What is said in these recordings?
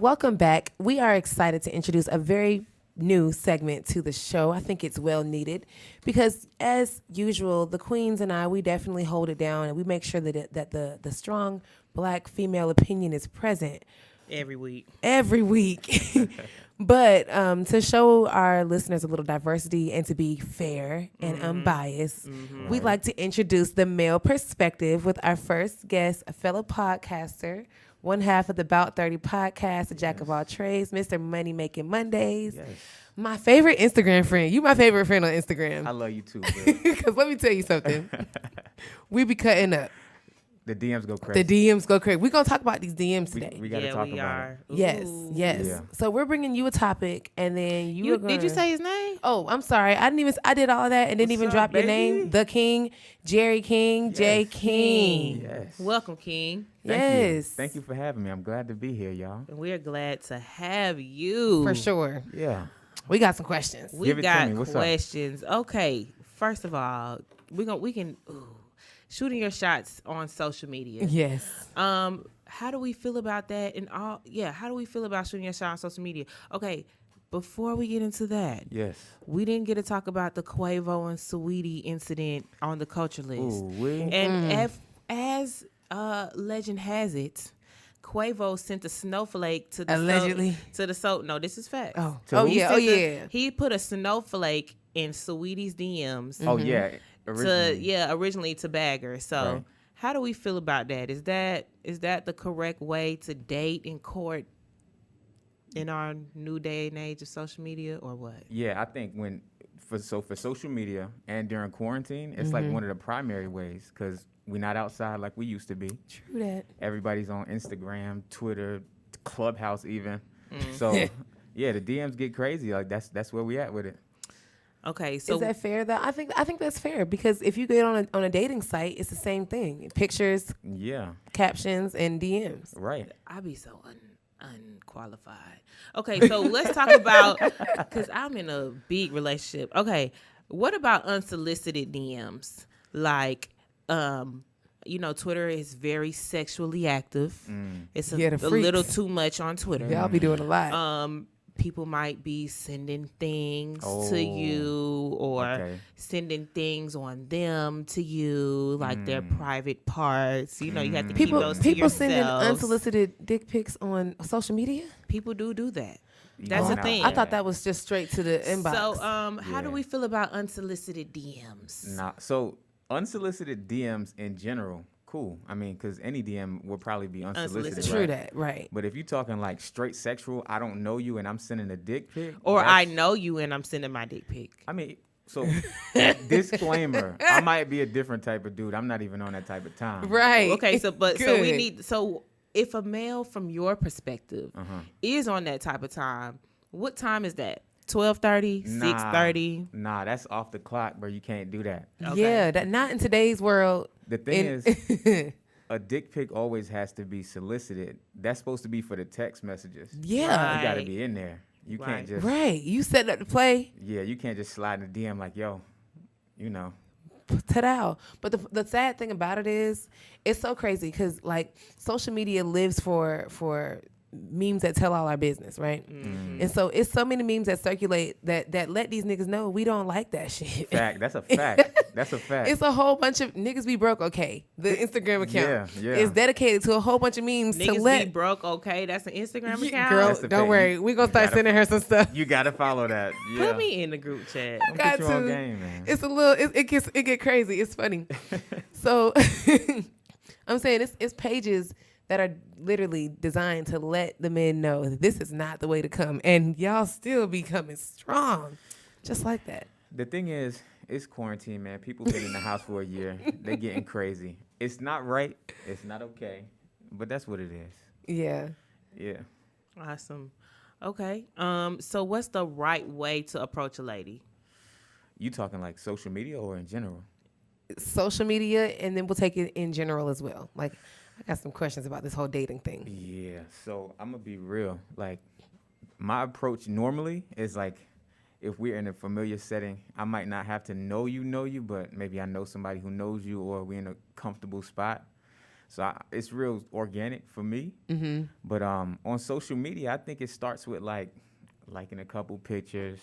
welcome back. We are excited to introduce a very new segment to the show. I think it's well needed because, as usual, the queens and I, we definitely hold it down and we make sure that the strong black female opinion is present every week. But to show our listeners a little diversity and to be fair and unbiased, we'd like to introduce the male perspective with our first guest, a fellow podcaster, one half of the About 30 podcast, a jack of all trades, Mr. Money Making Mondays. Yes. My favorite Instagram friend. You my favorite friend on Instagram. I love you too, Because let me tell you something. We be cutting up. The DMs go crazy. The DMs go crazy. We're going to talk about these DMs today. We got to talk about it. Yes. Yeah. So we're bringing you a topic, and then Did you say his name? Oh, I'm sorry. I did all of that and didn't even drop your name. The King, Jerry King, Yes. J. King. Yes. Welcome, King. Thank you for having me. I'm glad to be here, y'all. And we're glad to have you. For sure. Yeah. We got some questions. We Give it to got me. What's up? questions. Okay. First of all, we can shooting your shots on social media. Yes. How do we feel about that? How do we feel about shooting your shot on social media? Okay, before we get into that, Yes. we didn't get to talk about the Quavo and Saweetie incident on the culture list. Ooh, And as legend has it, Quavo sent a snowflake to the Allegedly. No, this is facts. Oh yeah. He put a snowflake in Saweetie's DMs. Oh, yeah. Originally to bag her. So Right. how do we feel about that? Is that the correct way to date in court in our new day and age of social media, or what? Yeah, I think for social media and during quarantine, it's like one of the primary ways because we're not outside like we used to be. True that. Everybody's on Instagram, Twitter, Clubhouse even. So, yeah, the DMs get crazy. Like that's where we at with it. Okay, so Is that fair though? I think that's fair because if you get on a dating site, it's the same thing. Pictures, Yeah, captions, and DMs. right. I be so unqualified. Okay, so let's talk about, because I'm in a big relationship. Okay, what about unsolicited DMs? Like, Twitter is very sexually active. It's a little too much on Twitter. Y'all be doing a lot. People might be sending things to you or sending things on them to you, like their private parts. You know, you have to keep those to People yourselves. sending unsolicited dick pics on social media. People do that. That's a thing. I thought that was just straight to the inbox. So, how do we feel about unsolicited DMs? So unsolicited DMs in general, cool. I mean, because any DM will probably be unsolicited. True right? that, right. But if you're talking like straight sexual, I don't know you and I'm sending a dick pic. Or I know you and I'm sending my dick pic. I mean, so disclaimer, I might be a different type of dude. I'm not even on that type of time. Right. Okay, so if a male from your perspective is on that type of time, what time is that? 12:30, 6:30? Nah, that's off the clock, bro. You can't do that. Okay. Yeah, that not in today's world. The thing is, a dick pic always has to be solicited. That's supposed to be for the text messages. Yeah. You got to be in there. You can't just. Right. You set up the play. Yeah, you can't just slide in the DM like, yo, Ta-da. But the sad thing about it is, it's so crazy because like social media lives for memes that tell all our business, right? And so it's so many memes that circulate that let these niggas know we don't like that shit. Fact. That's a fact. That's a fact. It's a whole bunch of niggas be broke, okay. The Instagram account Yeah. is dedicated to a whole bunch of memes Niggas to let be broke, okay? That's an Instagram account? girl, That's the don't thing. worry. We're gonna start sending her some stuff. You got to follow that. Yeah. Put me in the group chat. Don't got put you on to. game, man. It's a little it get crazy. It's funny. So I'm saying it's pages that are literally designed to let the men know that this is not the way to come. And y'all still be coming strong. Just like that. The thing is, it's quarantine, man. People been in the house for a year. They're getting crazy. It's not right. It's not okay. But that's what it is. Yeah. Yeah. Awesome. Okay. So what's the right way to approach a lady? You talking like social media or in general? Social media, and then we'll take it in general as well. Like, I got some questions about this whole dating thing. Yeah. So I'm going to be real. Like, my approach normally is like, if we're in a familiar setting, I might not have to know you, but maybe I know somebody who knows you or we're in a comfortable spot. So it's real organic for me. Mm-hmm. But on social media, I think it starts with liking a couple pictures.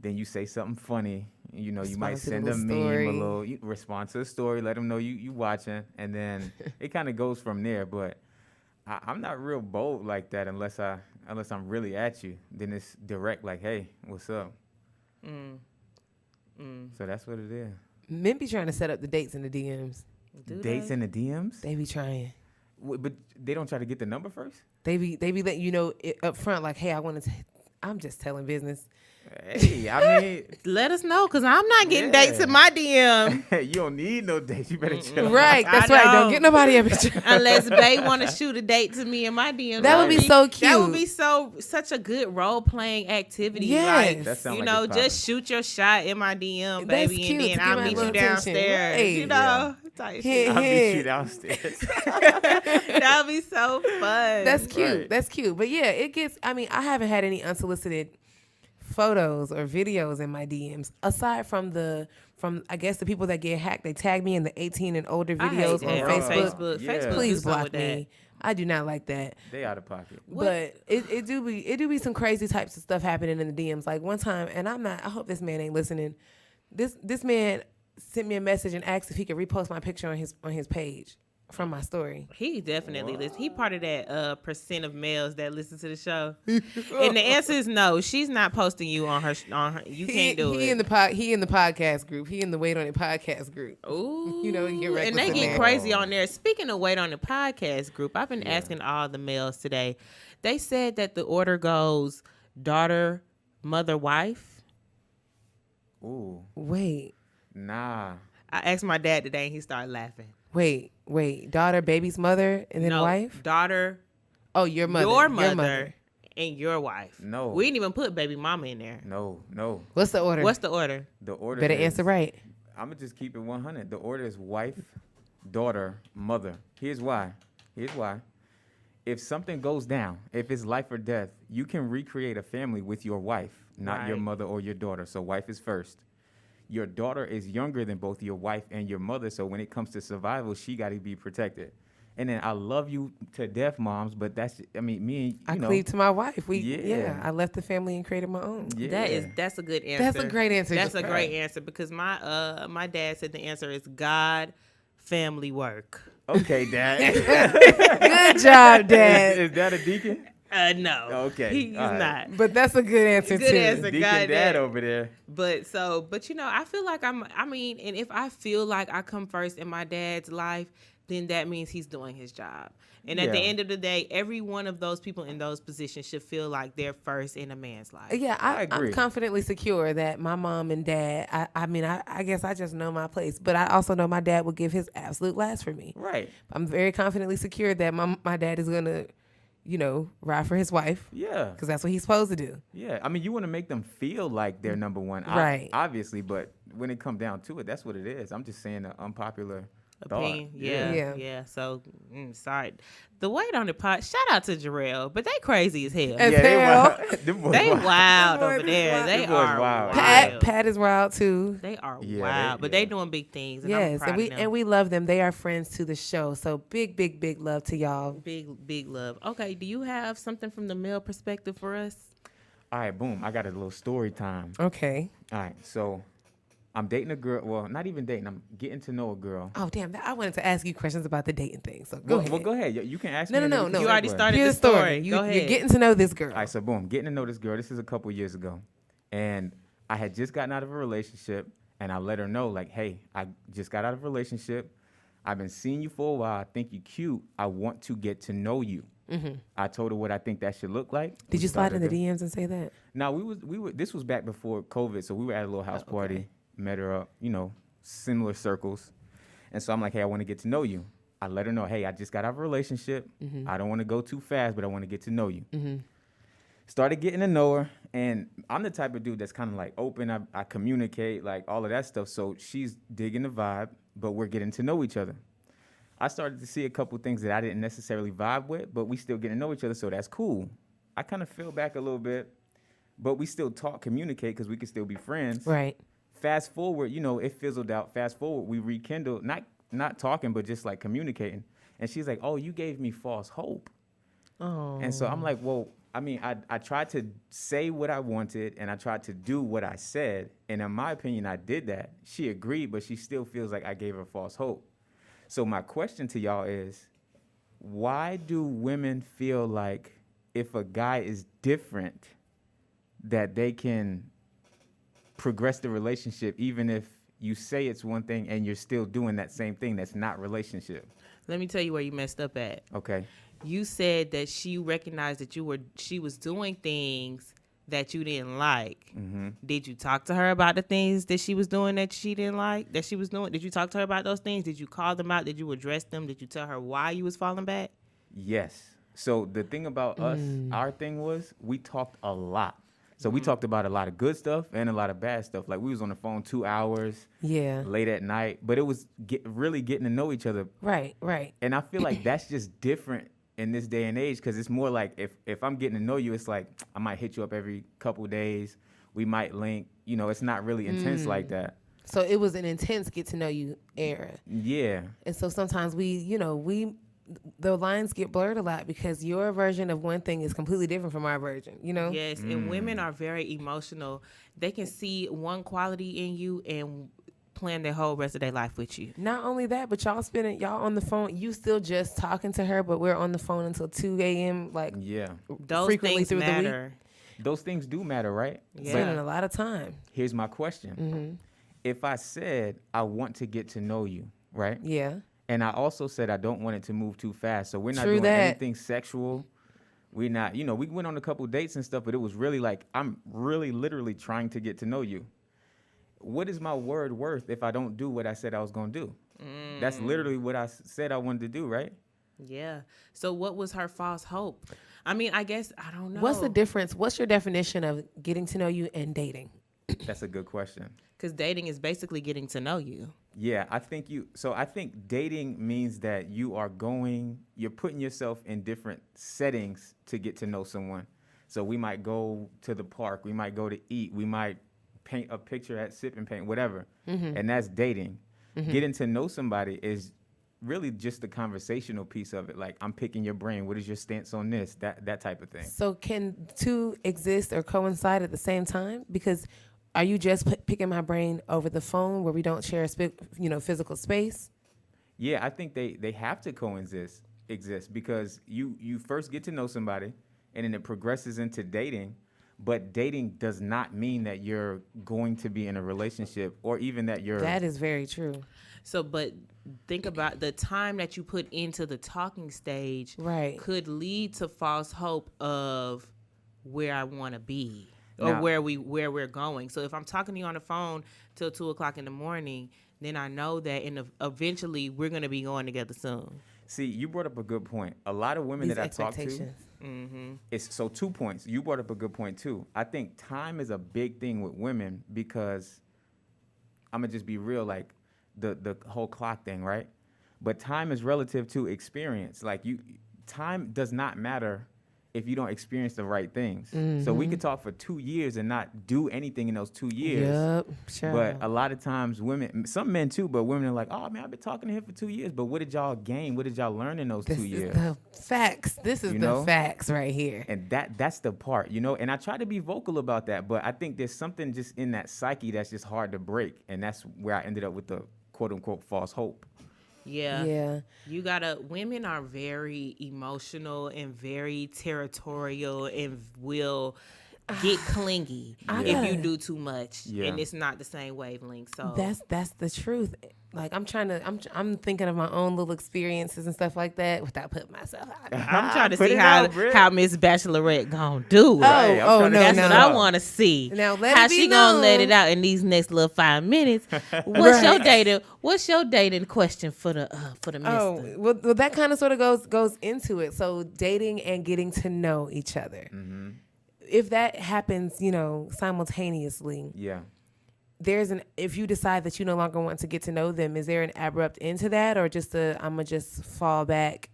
Then you say something funny. You know, you might Respond to the send a little meme, story. a little respond to a story, let them know you watching, and then it kind of goes from there. But I'm not real bold like that unless I'm really at you. Then it's direct, like, hey, what's up? So that's what it is. Men be trying to set up the dates in the DMs. Dates in the DMs? They be trying. But they don't try to get the number first? They be letting you know it up front, like, hey, I'm just telling business. Hey, I mean, Let us know, because I'm not getting dates in my DM. you don't need no dates. You better chill. Right, that's right. Don't get nobody a picture. Unless Bae want to shoot a date to me in my DM. That would be so cute. That would be such a good role playing activity. Yes. Like, That sound you like know, it's just shoot your shot in my DM, That's baby, cute, and then to I'll get my meet you little attention. downstairs. Right. You know, type shit. I'll meet you downstairs. That would be so fun. That's cute. Right. That's cute. But yeah, it gets. I mean, I haven't had any unsolicited photos or videos in my DMs aside from I guess the people that get hacked. They tag me in the 18 and older I hate videos that on on Facebook. Yeah. Facebook, Please do something block with that. me. I do not like that. They out of pocket. But it do be some crazy types of stuff happening in the DMs. Like one time, and I hope this man ain't listening. This man sent me a message and asked if he could repost my picture on his page from my story. He definitely listens. He part of that percent of males that listen to the show. And the answer is no. She's not posting you on her. You can't do it. He in the podcast group. He in the Wait on It podcast group. Ooh, You know, you get and reckless they in get there. crazy on there. Speaking of Wait on the podcast group, I've been asking all the males today. They said that the order goes daughter, mother, wife. Ooh, Wait, nah. I asked my dad today, and he started laughing. wait. Daughter, baby's mother, and then No, wife. daughter, Oh, your mother. your mother, and your wife. No. We didn't even put baby mama in there. No. What's the order? What's the order? The order Better is, answer right. I'm going to just keep it 100. The order is wife, daughter, mother. Here's why. If something goes down, if it's life or death, you can recreate a family with your wife, not your Right. mother or your daughter. So wife is first. Your daughter is younger than both your wife and your mother, so when it comes to survival, she got to be protected. And then I love you to death, moms, but me and you I know. cleave to my wife. Yeah. I left the family and created my own. Yeah. That's a good answer. That's a great answer. That's a great answer because my dad said the answer is God, family, work. Okay, Dad. Good job, Dad. Is that a deacon? No. Okay, He's all right. not. But that's a good answer Good too. answer. Deacon God, Dad over there. But you know, I feel like and if I feel like I come first in my dad's life, then that means he's doing his job. And at the Yeah. end of the day, every one of those people in those positions should feel like they're first in a man's life. Yeah, I agree. I'm confidently secure that my mom and dad, I guess I just know my place, but I also know my dad will give his absolute last for me. Right. I'm very confidently secure that my dad is going to, ride for his wife Yeah. because that's what he's supposed to do. Yeah. I mean, you want to make them feel like they're number one. Right. Obviously, but when it comes down to it, that's what it is. I'm just saying an unpopular Opinion. thought. Yeah. So, sorry. The Wait on the Pot, shout out to Jarrell, but they crazy as hell. As Yeah, they hell. wild. Them boys They wild. wild Them over boys there. wild. They Them boys are wild. wild. Pat is wild too. They are Yeah, wild, but yeah. they doing big things. And I'm Yes, proud of them. and we love them. They are friends to the show. So big love to y'all. Big love. Okay, do you have something from the male perspective for us? All right, boom. I got a little story time. Okay. All right, so I'm dating a girl. Well, not even dating. I'm getting to know a girl. Oh damn! I wanted to ask you questions about the dating thing. So go ahead. Well, go ahead. You can ask No, me. and no, then we no. can You already segue. started Here's the story. Go You're ahead. getting to know this girl. All right, so boom, getting to know this girl. This is a couple years ago, and I had just gotten out of a relationship, and I let her know, like, hey, I just got out of a relationship. I've been seeing you for a while. I think you're cute. I want to get to know you. Mm-hmm. I told her what I think that should look like. Did We you slide in the started DMs and say that? No, we were. This was back before COVID, so we were at a little house party. Met her up, similar circles, and so I'm like, hey, I want to get to know you. I let her know, hey, I just got out of a relationship. Mm-hmm. I don't want to go too fast, but I want to get to know you. Mm-hmm. Started getting to know her, and I'm the type of dude that's kind of like open. I communicate, like all of that stuff. So she's digging the vibe, but we're getting to know each other. I started to see a couple things that I didn't necessarily vibe with, but we still getting to know each other, so that's cool. I kind of fell back a little bit, but we still talk, communicate, because we can still be friends. Right. Fast forward, it fizzled out. Fast forward, we rekindled, not talking, but just like communicating. And she's like, oh, you gave me false hope. Oh. And so I'm like, well, I mean, I tried to say what I wanted and I tried to do what I said. And in my opinion, I did that. She agreed, but she still feels like I gave her false hope. So my question to y'all is, why do women feel like if a guy is different, that they can progress the relationship even if you say it's one thing and you're still doing that same thing that's not relationship? Let me tell you where you messed up at. Okay. You said that she recognized that she was doing things that you didn't like. Mm-hmm. Did you talk to her about the things that she was doing that she didn't like, that she was doing? Did you talk to her about those things? Did you call them out? Did you address them? Did you tell her why you was falling back? Yes. So the thing about us, our thing was we talked a lot. So we talked about a lot of good stuff and a lot of bad stuff. Like we was on the phone 2 hours late at night, but it was really getting to know each other. Right. And I feel like that's just different in this day and age, because it's more like if I'm getting to know you, it's like I might hit you up every couple of days. We might link. You know, it's not really intense like that. So it was an intense get to know you era. Yeah. And so sometimes the lines get blurred a lot because your version of one thing is completely different from our version, you know? Yes, and women are very emotional. They can see one quality in you and plan their whole rest of their life with you. Not only that, but y'all on the phone. You still just talking to her, but we're on the phone until 2 a.m. Like those frequently things through matter. the week. Those things do matter, right? Yeah. Spending a lot of time. Here's my question. If I said I want to get to know you, right? Yeah. And I also said I don't want it to move too fast. So we're not True doing that. anything sexual. We're not, we went on a couple dates and stuff, but it was really like, I'm really literally trying to get to know you. What is my word worth if I don't do what I said I was going to do? That's literally what I said I wanted to do, right? Yeah. So what was her false hope? I mean, I guess, I don't know. What's the difference? What's your definition of getting to know you and dating? That's a good question. Because dating is basically getting to know you. Yeah, I think dating means that you're putting yourself in different settings to get to know someone. So we might go to the park, we might go to eat, we might paint a picture at Sip and Paint, whatever. And that's dating. Getting to know somebody is really just the conversational piece of it. Like, I'm picking your brain. What is your stance on this? That type of thing. So can two exist or coincide at the same time? Because are you just picking my brain over the phone where we don't share physical space? Yeah, I think they have to coexist because you first get to know somebody and then it progresses into dating. But dating does not mean that you're going to be in a relationship or even that you're... That is very true. So, but think about the time that you put into the talking stage. Right. Could lead to false hope of where I want to be or Now, where we're going. So if I'm talking to you on the phone till 2:00 in the morning, then I know that eventually we're going to be going together soon. See, you brought up a good point. A lot of women that I talk to... It's 2 points. You brought up a good point too. I think time is a big thing with women because I'm gonna just be real, like the whole clock thing, right? But time is relative to experience. Like time does not matter if you don't experience the right things. So we could talk for 2 years and not do anything in those 2 years. Yep, sure. But a lot of times women, some men too, but women are like, oh man, I've been talking to him for 2 years, but what did y'all gain? What did y'all learn in those 2 years? This is the facts. This is the facts right here. And that's the part, and I try to be vocal about that, but I think there's something just in that psyche that's just hard to break. And that's where I ended up with the quote unquote false hope. Yeah. Women are very emotional and very territorial and will get clingy if you do too much. Yeah. And it's not the same wavelength. So that's the truth. Like I'm thinking of my own little experiences and stuff like that without putting myself out there. I'm trying to see how Miss Bachelorette gonna do it. No, that's what I want to see. Now how she gonna let it out in these next little 5 minutes? What's your dating question for the mister? Oh, well, that kind of sort of goes into it. So dating and getting to know each other. Mm-hmm. If that happens, simultaneously. Yeah. If you decide that you no longer want to get to know them, is there an abrupt end to that, or just I'ma just fall back,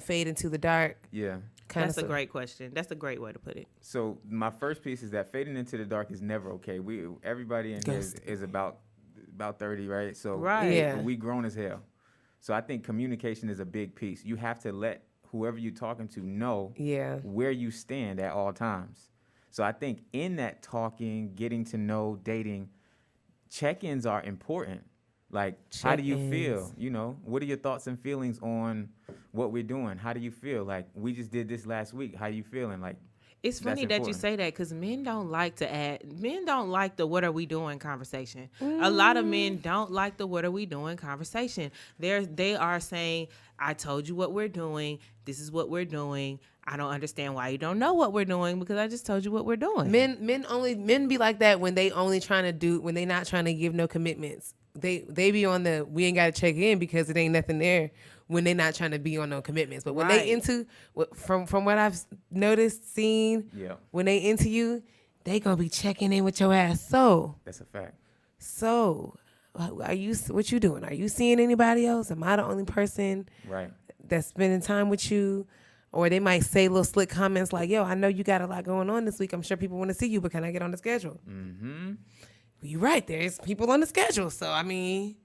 fade into the dark? Yeah. That's a great question. That's a great way to put it. So my first piece is that fading into the dark is never okay. Everybody in here is about 30, right? So yeah, we grown as hell. So I think communication is a big piece. You have to let whoever you're talking to know where you stand at all times. So I think in that talking, getting to know, dating, check-ins are important. Like, how do you feel? You know, what are your thoughts and feelings on what we're doing? How do you feel? Like, we just did this last week. How you feeling? Like, it's funny that you say that because men don't like the what are we doing conversation. A lot of men don't like the what are we doing conversation. They are saying, I told you what we're doing. This is what we're doing. I don't understand why you don't know what we're doing because I just told you what we're doing. Men be like that when they only when they not trying to give no commitments. They be on the we ain't got to check in because it ain't nothing there when they not trying to be on no commitments. But when they into from what I've noticed, seen, when they into you, they gonna be checking in with your ass. So that's a fact. So what you doing? Are you seeing anybody else? Am I the only person that's spending time with you? Or they might say little slick comments like, yo, I know you got a lot going on this week. I'm sure people want to see you, but can I get on the schedule? Mm-hmm. You're right. There's people on the schedule. So, I mean.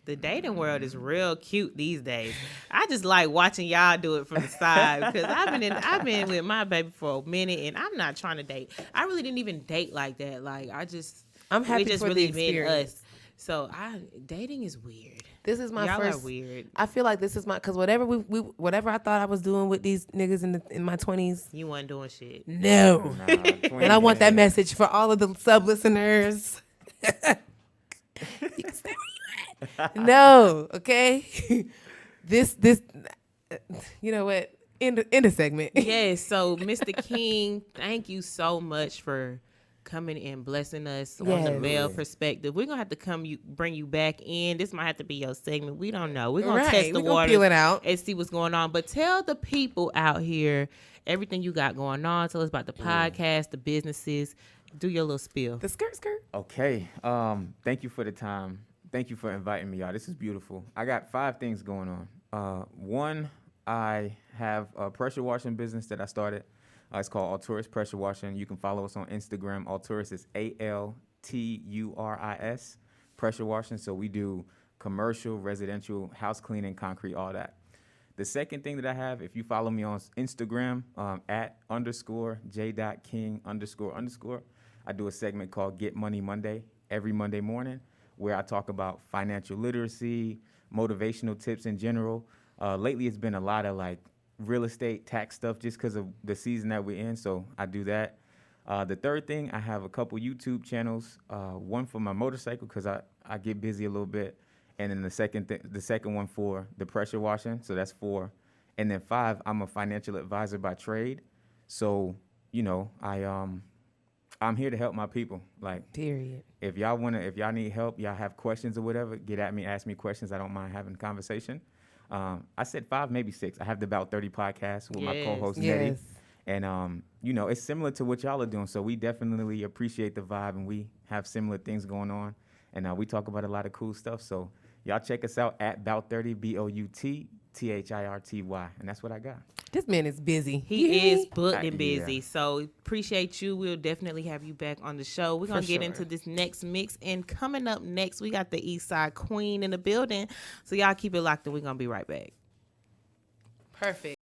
The dating world is real cute these days. I just like watching y'all do it from the side because I've been with my baby for a minute and I'm not trying to date. I really didn't even date like that. Like, I'm happy for really the experience. Us. So dating is weird. This is my Y'all first. Are weird. I feel like this is because whatever whatever I thought I was doing with these niggas in my 20s, you wasn't doing shit. No, and I want that message for all of the sub listeners. You can stay where you at. No, okay. This, you know what? End the segment. Yes. So, Mr. King, thank you so much for coming and blessing us on the male perspective. We're gonna have to bring you back in. This might have to be your segment. We don't know. We're gonna test the water, peel it out, and see what's going on. But tell the people out here everything you got going on. Tell us about the podcast, the businesses. Do your little spiel. The skirt. Okay. Thank you for the time. Thank you for inviting me, y'all. This is beautiful. I got 5 things going on. One, I have a pressure washing business that I started. It's called Alturis Pressure Washing. You can follow us on Instagram. Alturis is ALTURIS, pressure washing. So we do commercial, residential, house cleaning, concrete, all that. The second thing that I have, if you follow me on Instagram, @_J.King__, I do a segment called Get Money Monday every Monday morning where I talk about financial literacy, motivational tips in general. Lately, it's been a lot of like real estate tax stuff just because of the season that we're in. So I do that. The third thing, I have a couple YouTube channels, one for my motorcycle because I get busy a little bit. And then the second one for the pressure washing. So that's 4. And then 5, I'm a financial advisor by trade. So, you know, I'm here to help my people. Like, period. If y'all need help, y'all have questions or whatever, get at me, ask me questions. I don't mind having a conversation. I said 5, maybe 6. I have the About 30 podcast with my co-host Nettie. And, you know, it's similar to what y'all are doing. So we definitely appreciate the vibe and we have similar things going on. And we talk about a lot of cool stuff. So y'all check us out at About 30, BOUTTHIRTY. And that's what I got. This man is busy. He is booked and busy. So appreciate you. We'll definitely have you back on the show. We're going to get into this next mix. And coming up next, we got the East Side Queen in the building. So y'all keep it locked and we're going to be right back. Perfect.